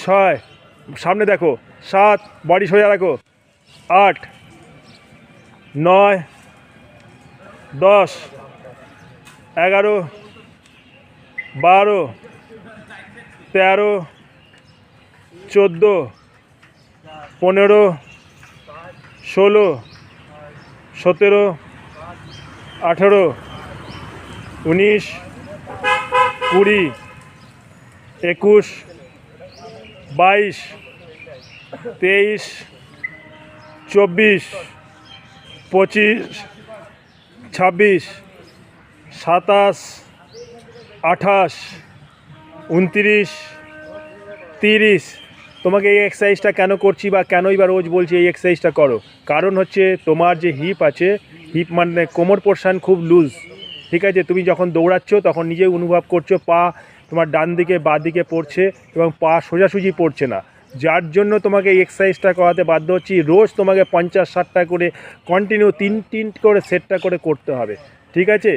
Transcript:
ছয়, সামনে দেখো, 7, বডি সোজা রাখো, 8, 9, 10, 11, 12, 13, 14, 15, 16, 17, 18, 19, 20, 21, 22, 23, 24, 25, 26, 27, 28, 29, 30। তোমাকে এই এক্সারসাইজটা কেন করছি বা কেনই বা রোজ বলছি এই এক্সারসাইজটা করো, কারণ হচ্ছে তোমার যে হিপ আছে, হিপ মানে কোমর পোর্শন খুব লুজ, ঠিক আছে? তুমি যখন দৌড়াচ্ছ তখন নিজেই অনুভব করছো পা তোমার ডান দিকে বাঁ দিকে পড়ছে এবং পা সোজাসুজি পড়ছে না, যার জন্য তোমাকে এই এক্সারসাইজটা করাতে বাধ্য হচ্ছি। রোজ তোমাকে 50-60টা করে কন্টিনিউ 3 করে সেটটা করে করতে হবে, ঠিক আছে?